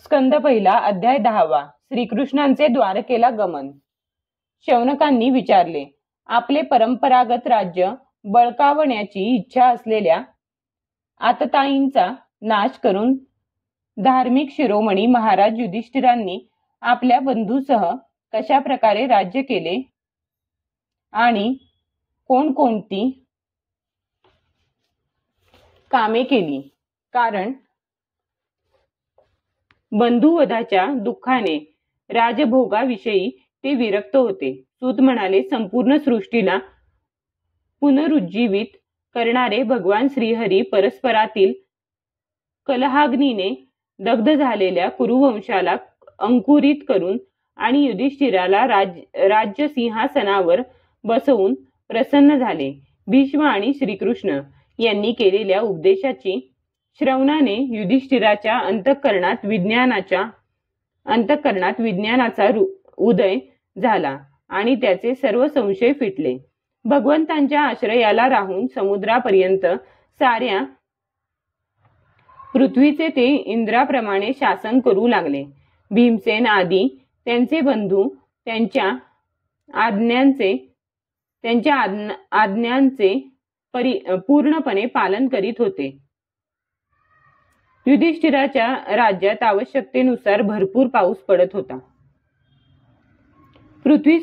स्कंद पहिला अध्याय 10वा. श्रीकृष्णांचे द्वारकेला गमन. शौनकांनी विचारले, आपले परंपरागत राज्य बळकावण्याची इच्छा असलेल्या आततायींचा नाश करून धार्मिक शिरोमणी महाराज युधिष्ठिरांनी आपल्या बंधूसह कशा प्रकारे राज्य केले आणि कोणकोणती कामे केली. कारण बंधुवधाच्या दुःखाने राजभोगाविषयी ते विरक्त होते. सूत म्हणाले, संपूर्ण सृष्टीला पुनरुज्जीवित करणारे भगवान श्रीहरी परस्परातील कलहाग्नीने दग्ध झालेल्या कुरुवंशाला अंकुरित करून आणि युधिष्ठिराला राज्य सिंहासनावर बसवून प्रसन्न झाले. भीष्म आणि श्रीकृष्ण यांनी केलेल्या उपदेशाची श्रवणाने युधिष्ठिराच्या अंतःकरणात विज्ञानाचा उदय झाला आणि त्याचे सर्व संशय फिटले. भगवंतांच्या आश्रयाला राहून समुद्रापर्यंत साऱ्या पृथ्वीचे ते इंद्राप्रमाणे शासन करू लागले. भीमसेन आदी त्यांचे बंधू त्यांच्या आज्ञांचे पूर्णपणे पालन करीत होते. युधिष्ठिराच्या राज्यात आवश्यकतेनुसार भरपूर पाऊस पडत होता. पृथ्वी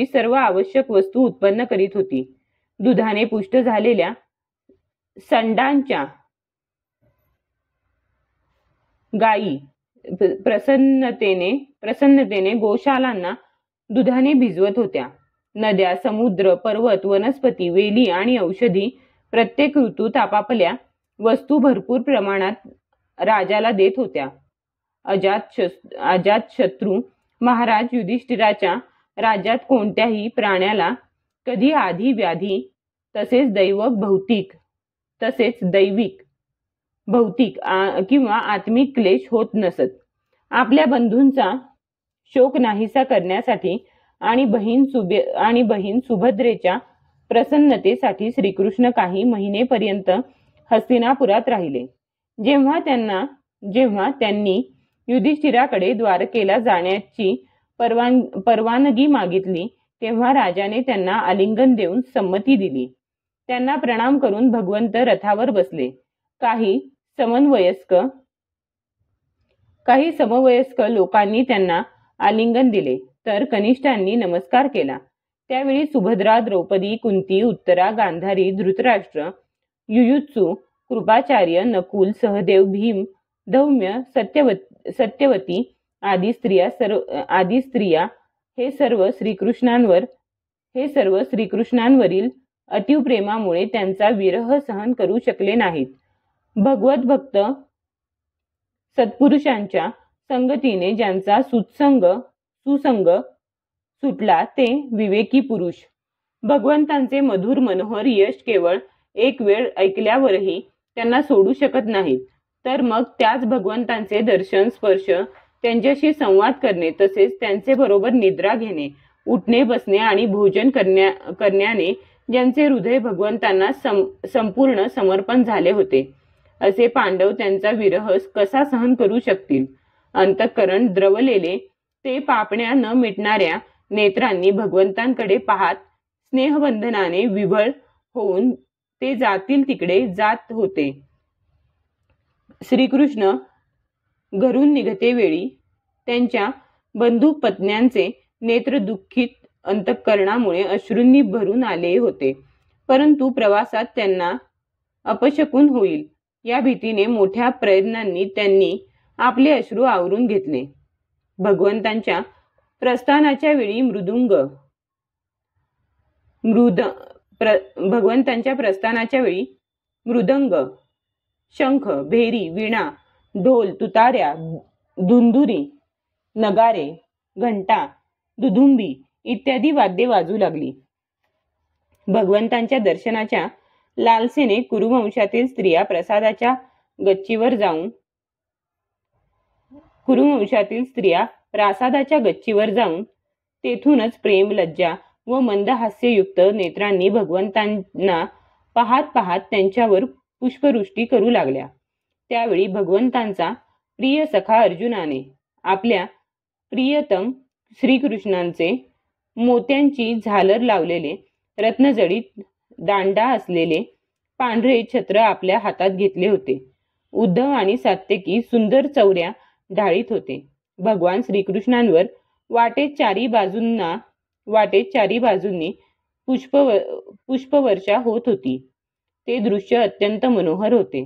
सर्व आवश्यक वस्तू उत्पन्न करीत होती. दुधाने पुष्ट झालेल्या संडांच्या गायी प्रसन्नतेने गोशालांना दुधाने भिजवत होत्या. नद्या, समुद्र, पर्वत, वनस्पती, वेली आणि औषधी प्रत्येक ऋतूत आपापल्या वस्तू भरपूर प्रमाणात राजाला देत होत्या. अजातशत्रू महाराज युधिष्ठिराच्या राज्यात कोणत्याही प्राण्याला कधी आधी व्याधी तसेच दैविक भौतिक किंवा आत्मिक क्लेश होत नसत. आपल्या बंधूंचा शोक नाहीसा करण्यासाठी आणि बहीण सुभद्रेच्या प्रसन्नतेसाठी श्रीकृष्ण काही महिनेपर्यंत हस्तिनापुरात राहिले. जेव्हा त्यांनी युधिष्ठिराकडे द्वारकेला जाण्याची परवानगी मागितली तेव्हा राजाने त्यांना आलिंगन देऊन संमती दिली. त्यांना प्रणाम करून भगवंत रथावर बसले. काही समवयस्क लोकांनी त्यांना आलिंगन दिले तर कनिष्ठांनी नमस्कार केला. त्यावेळी सुभद्रा, द्रौपदी, कुंती, उत्तरा, गांधारी, धृतराष्ट्र, युयुत्सु, कृपाचार्य, नकुल, सहदेव, भीम, धौम्य, सत्यवती आदी स्त्रिया हे सर्व श्रीकृष्णांवरील अतीव प्रेमामुळे त्यांचा विरह सहन करू शकले नाहीत. भगवत भक्त सत्पुरुषांच्या संगतीने ज्यांचा सुसंग सुटला ते विवेकी पुरुष भगवंतांचे मधुर मनोहर यश केवळ एक वेळ ऐकल्यावरही त्यांना सोडू शकत नाहीत. तर मग त्याच भगवंतांचे दर्शन, स्पर्श, त्यांच्याशी संवाद करणे तसेच त्यांचे बरोबर निद्रा घेणे, उठणे, बसणे आणि भोजन करण्याने ज्यांचे हृदय भगवंतांना संपूर्ण समर्पण झाले होते असे पांडव त्यांचा विरह कसा सहन करू शकतील. अंतःकरण द्रवलेले ते पापण्या न मिटणाऱ्या नेत्रांनी भगवंतांकडे पाहत स्नेहबंधनाने विव्हळ होऊन ते जातील तिकडे जात होते. श्रीकृष्ण घरून निघते वेळी त्यांच्या बंधू पत्न्यांचे नेत्र दुःखित अंतःकरणामुळे अश्रूंनी भरून आले होते. परंतु प्रवासात त्यांना अपशकुन होईल या भीतीने मोठ्या प्रयत्नांनी त्यांनी आपले अश्रू आवरून घेतले. भगवंतांच्या प्रस्थानाच्या वेळी मृदंग, शंख, भेरी, वीणा, ढोल, तुतार्या, दुंदुरी, नगारे, घंटा, दुधुंबी इत्यादी वाद्ये वाजू लागली. भगवंतांच्या दर्शनाच्या लालसेने कुरुवंशातील स्त्रिया प्रासादाच्या गच्चीवर जाऊन तेथूनच प्रेम, लज्जा व मंद हास्ययुक्त नेत्रांनी भगवंतांना पाहत त्यांच्यावर पुष्पवृष्टी करू लागल्या. त्यावेळी भगवंतांचा प्रिय सखा अर्जुनाने आपल्या प्रियतम श्रीकृष्णांचे मोत्यांची झालर लावलेले रत्नजडित दांडा असलेले पांढरे छत्र आपल्या हातात घेतले होते. उद्धव आणि सात्यकी सुंदर चौऱ्या ढाळीत होते. भगवान श्रीकृष्णांवर वाटेत चारी बाजूंनी पुष्पवर्षा होत होती. ते दृश्य अत्यंत मनोहर होते.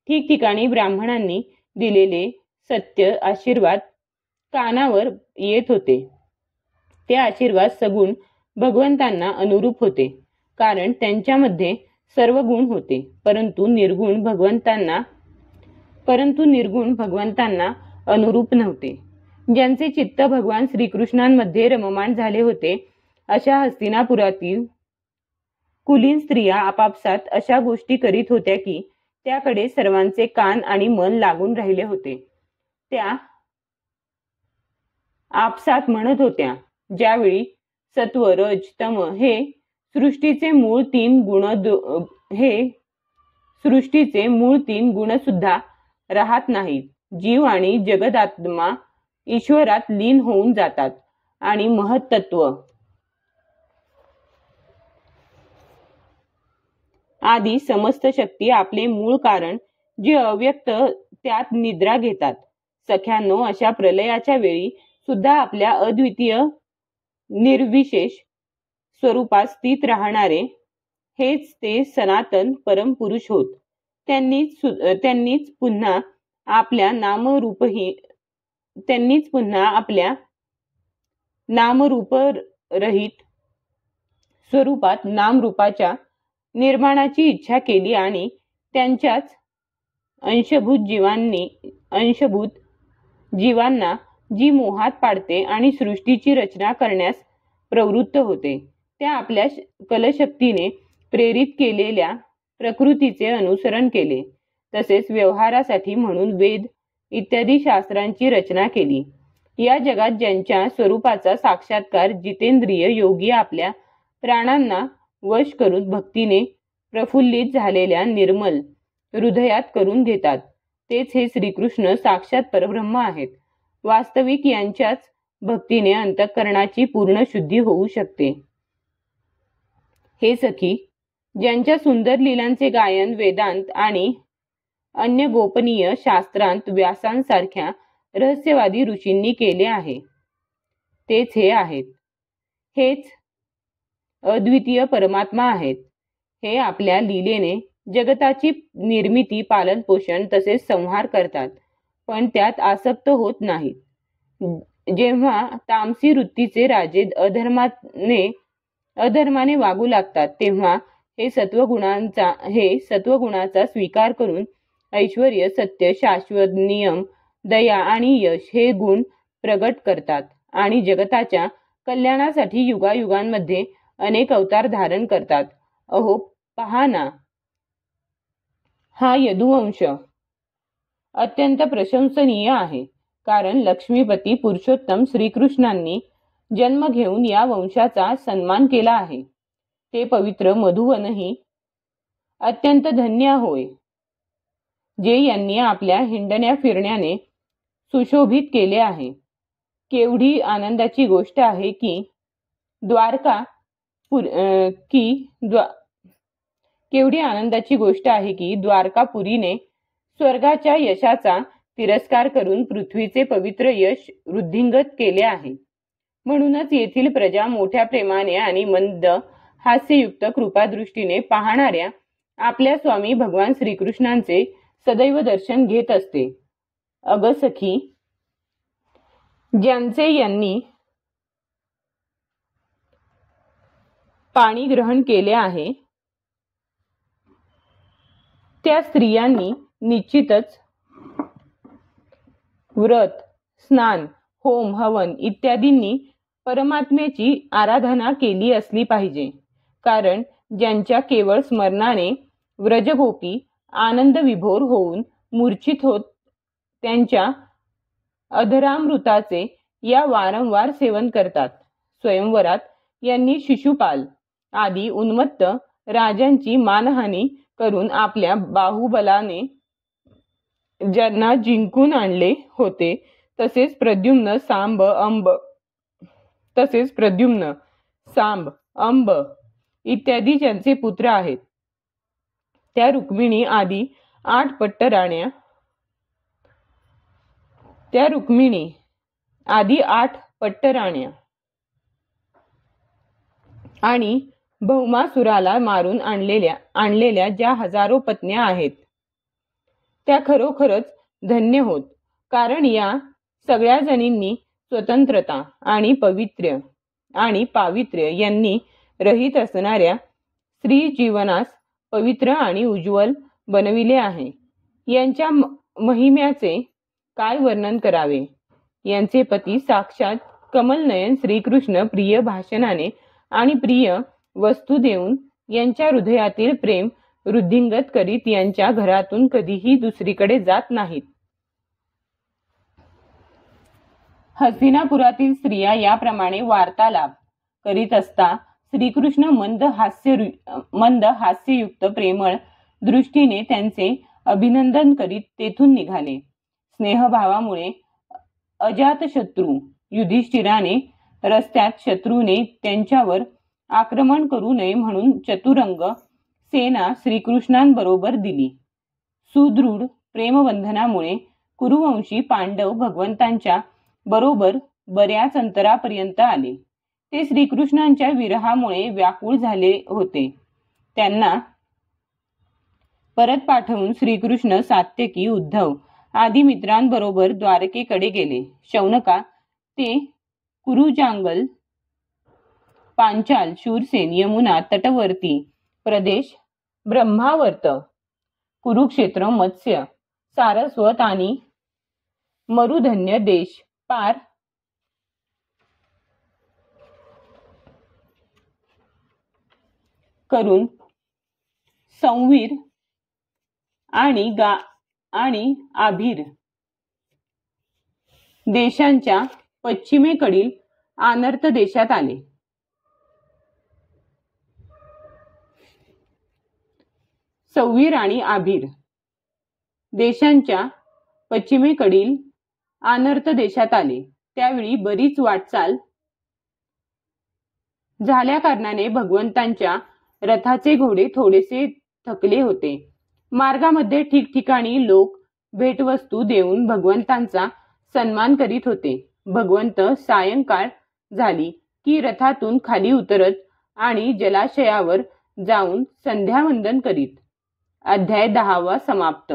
ठिकठिकाणी ब्राह्मणांनी दिलेले सत्य आशीर्वाद कानावर येत होते. ते आशीर्वाद सगुण भगवंतांना अनुरूप होते, कारण त्यांच्यामध्ये सर्व गुण होते, परंतु निर्गुण भगवंतांना अनुरूप नव्हते. ज्यांचे चित्त भगवान श्रीकृष्णांमध्ये रममाण झाले होते, अशा हस्तिनापुरातील कुलीन स्त्रिया आपापसात अशा गोष्टी करीत होत्या की त्याकडे सर्वांचे कान आणि मन लागून राहिले होते. त्या आपसात म्हणत होत्या, ज्यावेळी सत्व रज तम हे सृष्टीचे मूळ तीन गुण सुद्धा राहत नाहीत, जीव आणि जगदात्मा ईश्वरात लीन होऊन जातात आणि महत्त्व आदी समस्त शक्ती आपले मूळ कारण जे अव्यक्त त्यात निद्रा घेतात. सख्यांनो, अशा प्रलयाच्या वेळी सुद्धा आपल्या अद्वितीय निर्विशेष स्वरूपात स्थित राहणारे हेच ते सनातन परमपुरुष होत. त्यांनीच पुन्हा आपल्या नामरूपरहित स्वरूपात नामरूपाच्या निर्माणाची इच्छा केली आणि त्यांच्याच अंशभूत जीवांना जी मोहात पाडते आणि सृष्टीची रचना करण्यास प्रवृत्त होते, त्या आपल्या कलशक्तीने प्रेरित केलेल्या प्रकृतीचे अनुसरण केले. तसेच व्यवहारासाठी म्हणून वेद इत्यादी शास्त्रांची रचना केली. या जगात ज्यांच्या स्वरूपाचा साक्षात्कार जितेंद्रिय योगी आपल्या प्राणांना वश करून भक्तीने प्रफुल्लित झालेल्या निर्मल हृदयात करून घेतात, तेच हे श्रीकृष्ण साक्षात परब्रह्म आहेत. वास्तविक यांच्याच भक्तीने अंतःकरणाची पूर्ण शुद्धी होऊ शकते. हे सखी, ज्यांच्या सुंदर लीलांचे गायन वेदांत आणि अन्य गोपनीय शास्त्रांत व्यासांसारख्या रहस्यवादी ऋषींनी केले आहे, तेच हे आहेत. हेच अद्वितीय परमात्मा आहेत. हे आपल्या लीलेने जगताची निर्मिती, पालन पोषण तसेच संहार करतात, पण त्यात आसक्त होत नाहीत. जेव्हा तामसी वृत्तीचे राजे अधर्माने वागू लागतात, तेव्हा हे सत्वगुणाचा स्वीकार करून ऐश्वर्य, सत्य, शाश्वत, नियम, दया आणि यश हे गुण प्रगट करतात आणि जगताच्या कल्याणासाठी युगायुगांमध्ये अनेक अवतार धारण करतात. अहो पहा ना, हा यदुवंश अत्यंत प्रशंसनीय आहे, कारण लक्ष्मीपती पुरुषोत्तम श्रीकृष्णांनी जन्म घेऊन या वंशाचा सन्मान केला आहे. ते पवित्र मधुवनही अत्यंत धन्य होय, जे यांनी आपल्या हिंडण्या फिरण्याने सुशोभित केले आहे. केवढी आनंदाची गोष्ट आहे की द्वारकापुरीने स्वर्गाच्या यशाचा तिरस्कार करून पृथ्वीचे पवित्र यश वृद्धिंगत केले आहे. म्हणूनच येथील प्रजा मोठ्या प्रेमाने आणि मंद हास्ययुक्त कृपादृष्टीने पाहणाऱ्या आपल्या स्वामी भगवान श्रीकृष्णांचे सदैव दर्शन घेत असते. अग सखी, ज्यांचे यांनी पाणी ग्रहण केले आहे, त्या स्त्रियांनी निश्चितच व्रत, स्नान, होम, हवन इत्यादींनी परमात्म्याची आराधना केली असली पाहिजे. कारण ज्यांच्या केवळ स्मरणाने व्रजगोपी आनंद विभोर होऊन मूर्छित होत त्यांच्या अधरामृताचे या वारंवार सेवन करतात. स्वयंवरात यांनी शिशुपाल आदी उन्मत्त राजांची मानहानी करून आपल्या बाहुबलाने ज्यांना जिंकून आणले होते, तसेच प्रद्युम्न सांब अंब इत्यादी ज्यांचे पुत्र आहेत. त्या रुक्मिणी आदी 8 पट्टराण्या आणि भौमासुराला मारून आणलेल्या ज्या हजारो पत्न्या आहेत, त्या खरोखरच धन्य होत. कारण या सगळ्या जणींनी स्वतंत्रता आणि पावित्र्य यांनी रहित असणाऱ्या स्त्री जीवनास पवित्र आणि उज्ज्वल बनविले आहे. यांच्या महिम्याचे काय वर्णन करावे. यांचे पती साक्षात कमलनयन श्रीकृष्ण प्रिय भाषणाने आणि प्रिय वस्तू देऊन यांच्या हृदयातील प्रेम वृद्धिंगत करीत यांच्या घरातून कधीही दुसरीकडे जात नाहीत. हस्तिनापुरातील स्त्रिया याप्रमाणे वार्तालाप करीत असता श्रीकृष्ण मंद हास्ययुक्त प्रेमळ दृष्टीने त्यांचे अभिनंदन करीत तेथून निघाले. स्नेहभावामुळे अजातशत्रू युधिष्ठिराने रस्त्यात शत्रूने त्यांच्यावर आक्रमण करू नये म्हणून चतुरंग सेना श्रीकृष्णांबरोबर दिली. सुदृढ प्रेमबंधनामुळे कुरुवंशी पांडव भगवंतांच्या बरोबर बऱ्याच अंतरापर्यंत आले. ते श्रीकृष्णांच्या विरहामुळे व्याकुळ झाले होते. त्यांना परत पाठवून श्रीकृष्ण सात्यकी, उद्धव आदी मित्रांबरोबर द्वारकेकडे गेले. शौनका ते कुरुजांगल, पांचाल, शूरसेन, यमुना तटवर्ती प्रदेश, ब्रह्मावर्त, कुरुक्षेत्र, मत्स्य, सारस्वत आणि मरुधन्य देश पार करून संवीर आणि आभीर देशांच्या पश्चिमेकडील आनर्त देशात आले. संवीर आणि आभीर देशांच्या पश्चिमेकडील आनर्त देशात आले. त्यावेळी बरीच वाटचाल झाल्या कारणाने भगवंतांच्या रथाचे घोडे थोडेसे थकले होते. मार्गामध्ये ठिकठिकाणी लोक भेटवस्तू देऊन भगवंतांचा सन्मान करीत होते. भगवंत सायंकाळ झाली की रथातून खाली उतरत आणि जलाशयावर जाऊन संध्यावंदन करीत. अध्याय 10 समाप्त.